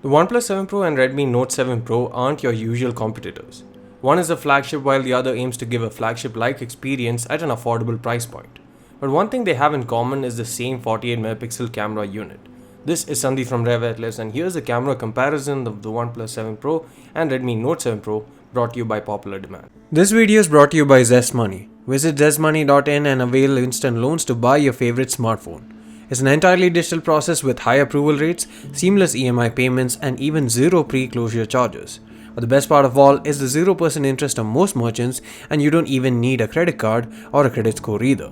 The OnePlus 7 Pro and Redmi Note 7 Pro aren't your usual competitors. One is a flagship while the other aims to give a flagship-like experience at an affordable price point. But one thing they have in common is the same 48MP camera unit. This is Sandeep from RevAtlas, and here's a camera comparison of the OnePlus 7 Pro and Redmi Note 7 Pro brought to you by popular demand. This video is brought to you by Zest Money. Visit zestmoney.in and avail instant loans to buy your favorite smartphone. It's an entirely digital process with high approval rates, seamless EMI payments, and even zero pre-closure charges. But the best part of all is the 0% interest on most merchants, and you don't even need a credit card or a credit score either.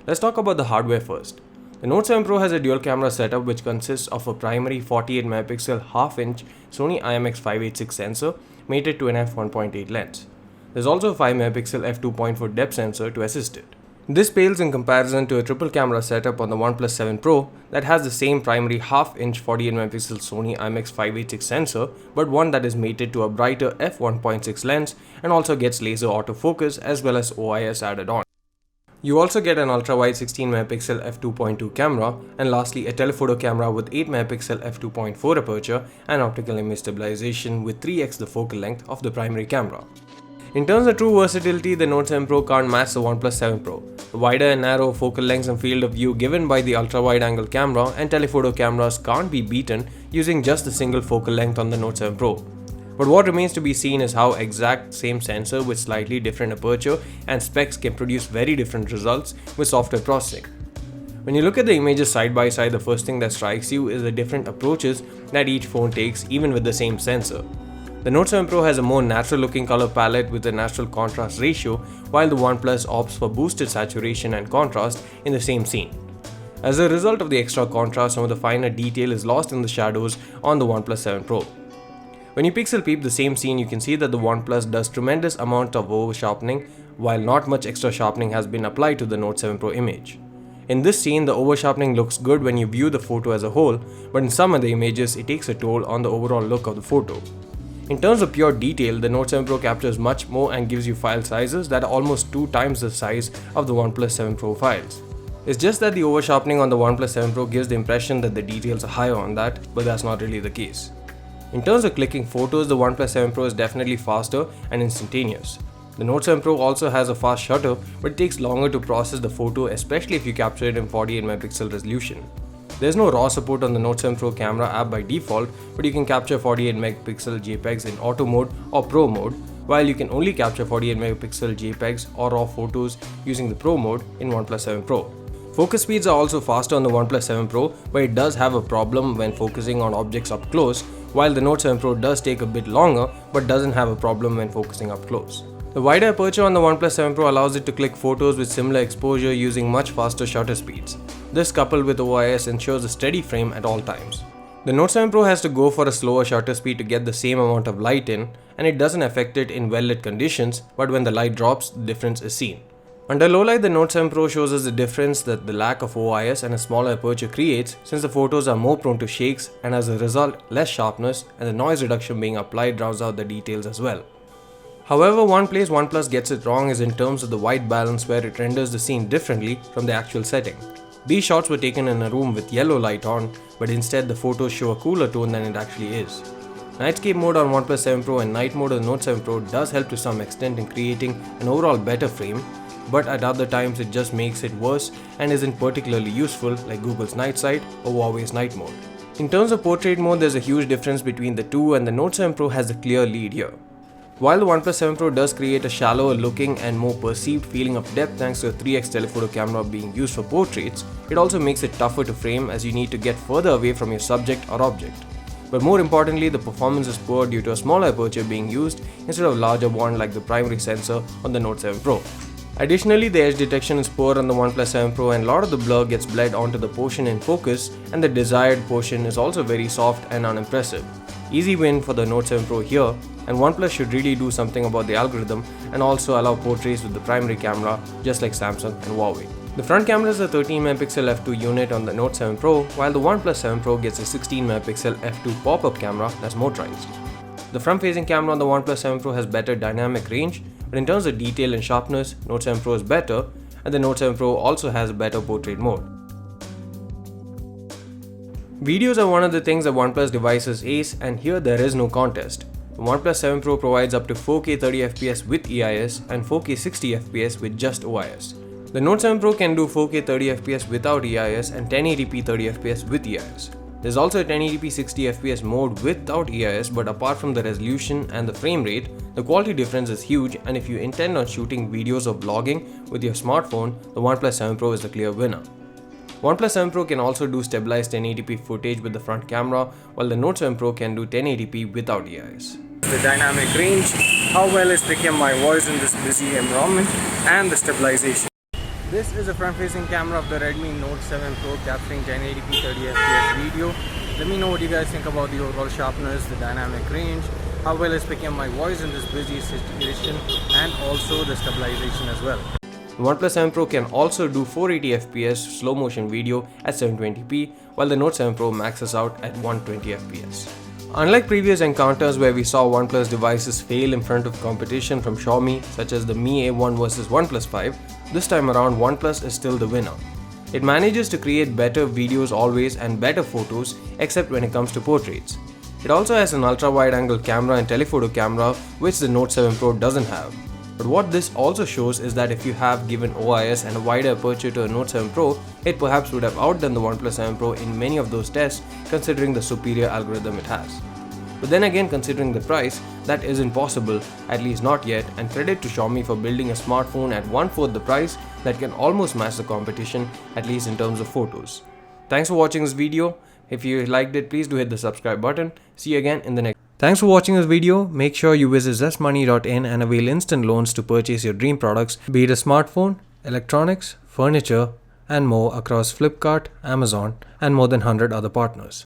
Let's talk about the hardware first. The Note 7 Pro has a dual camera setup which consists of a primary 48MP half-inch Sony IMX586 sensor mated to an f1.8 lens. There's also a 5MP f2.4 depth sensor to assist it. This pales in comparison to a triple camera setup on the OnePlus 7 Pro that has the same primary half-inch 48MP Sony IMX586 sensor, but one that is mated to a brighter f1.6 lens and also gets laser autofocus as well as OIS added on. You also get an ultra-wide 16MP f2.2 camera, and lastly a telephoto camera with 8MP f2.4 aperture and optical image stabilization with 3x the focal length of the primary camera. In terms of true versatility, the Note 7 Pro can't match the OnePlus 7 Pro. The wider and narrow focal lengths and field of view given by the ultra-wide angle camera and telephoto cameras can't be beaten using just the single focal length on the Note 7 Pro. But what remains to be seen is how exact same sensor with slightly different aperture and specs can produce very different results with software processing. When you look at the images side by side, the first thing that strikes you is the different approaches that each phone takes even with the same sensor. The Note 7 Pro has a more natural looking color palette with a natural contrast ratio, while the OnePlus opts for boosted saturation and contrast in the same scene. As a result of the extra contrast, some of the finer detail is lost in the shadows on the OnePlus 7 Pro. When you pixel peep the same scene, you can see that the OnePlus does tremendous amount of over sharpening, while not much extra sharpening has been applied to the Note 7 Pro image. In this scene, the over sharpening looks good when you view the photo as a whole, but in some of the images, it takes a toll on the overall look of the photo. In terms of pure detail, the Note 7 Pro captures much more and gives you file sizes that are almost 2 times the size of the OnePlus 7 Pro files. It's just that the over sharpening on the OnePlus 7 Pro gives the impression that the details are higher on that, but that's not really the case. In terms of clicking photos, the OnePlus 7 Pro is definitely faster and instantaneous. The Note 7 Pro also has a fast shutter, but it takes longer to process the photo, especially if you capture it in 48MP resolution. There's no RAW support on the Note 7 Pro camera app by default, but you can capture 48MP JPEGs in auto mode or pro mode, while you can only capture 48MP JPEGs or RAW photos using the pro mode in OnePlus 7 Pro. Focus speeds are also faster on the OnePlus 7 Pro, but it does have a problem when focusing on objects up close, while the Note 7 Pro does take a bit longer but doesn't have a problem when focusing up close. The wider aperture on the OnePlus 7 Pro allows it to click photos with similar exposure using much faster shutter speeds. This coupled with OIS ensures a steady frame at all times. The Note 7 Pro has to go for a slower shutter speed to get the same amount of light in, and it doesn't affect it in well-lit conditions, but when the light drops, the difference is seen. Under low light, the Note 7 Pro shows us the difference that the lack of OIS and a smaller aperture creates, since the photos are more prone to shakes and as a result less sharpness, and the noise reduction being applied drowns out the details as well. However, one place OnePlus gets it wrong is in terms of the white balance, where it renders the scene differently from the actual setting. These shots were taken in a room with yellow light on, but instead the photos show a cooler tone than it actually is. Nightscape mode on OnePlus 7 Pro and night mode on the Note 7 Pro does help to some extent in creating an overall better frame, but at other times it just makes it worse and isn't particularly useful, like Google's night sight or Huawei's night mode. In terms of portrait mode, there's a huge difference between the two, and the Note 7 Pro has a clear lead here. While the OnePlus 7 Pro does create a shallower looking and more perceived feeling of depth thanks to a 3x telephoto camera being used for portraits, it also makes it tougher to frame as you need to get further away from your subject or object. But more importantly, the performance is poor due to a smaller aperture being used instead of a larger one like the primary sensor on the Note 7 Pro. Additionally, the edge detection is poor on the OnePlus 7 Pro, and a lot of the blur gets bled onto the portion in focus, and the desired portion is also very soft and unimpressive. Easy win for the Note 7 Pro here, and OnePlus should really do something about the algorithm and also allow portraits with the primary camera, just like Samsung and Huawei. The front camera is a 13MP f2 unit on the Note 7 Pro, while the OnePlus 7 Pro gets a 16MP f2 pop-up camera that's motorized. The front-facing camera on the OnePlus 7 Pro has better dynamic range, but in terms of detail and sharpness, Note 7 Pro is better, and the Note 7 Pro also has a better portrait mode. Videos are one of the things that OnePlus devices ace, and here there is no contest. The OnePlus 7 Pro provides up to 4K 30fps with EIS and 4K 60fps with just OIS. The Note 7 Pro can do 4K 30fps without EIS and 1080p 30fps with EIS. There's also a 1080p 60fps mode without EIS, but apart from the resolution and the frame rate, the quality difference is huge, and if you intend on shooting videos or vlogging with your smartphone, the OnePlus 7 Pro is the clear winner. OnePlus 7 Pro can also do stabilized 1080p footage with the front camera, while the Note 7 Pro can do 1080p without EIS. The dynamic range, how well is picking my voice in this busy environment, and the stabilization. This is a front-facing camera of the Redmi Note 7 Pro capturing 1080p 30fps video. Let me know what you guys think about the overall sharpness, the dynamic range, how well is picking my voice in this busy situation, and also the stabilization as well. The OnePlus 7 Pro can also do 480fps slow motion video at 720p, while the Note 7 Pro maxes out at 120fps. Unlike previous encounters where we saw OnePlus devices fail in front of competition from Xiaomi, such as the Mi A1 versus OnePlus 5, this time around OnePlus is still the winner. It manages to create better videos always and better photos, except when it comes to portraits. It also has an ultra-wide-angle camera and telephoto camera, which the Note 7 Pro doesn't have. But what this also shows is that if you have given OIS and a wider aperture to a Note 7 Pro, it perhaps would have outdone the OnePlus 7 Pro in many of those tests, considering the superior algorithm it has. But then again, considering the price, that isn't possible, at least not yet, and credit to Xiaomi for building a smartphone at 1/4 the price that can almost match the competition, at least in terms of photos. Thanks for watching this video. If you liked it, please do hit the subscribe button. See you again in the next. Thanks for watching this video. Make sure you visit zestmoney.in and avail instant loans to purchase your dream products, be it a smartphone, electronics, furniture, and more across Flipkart, Amazon, and more than 100 other partners.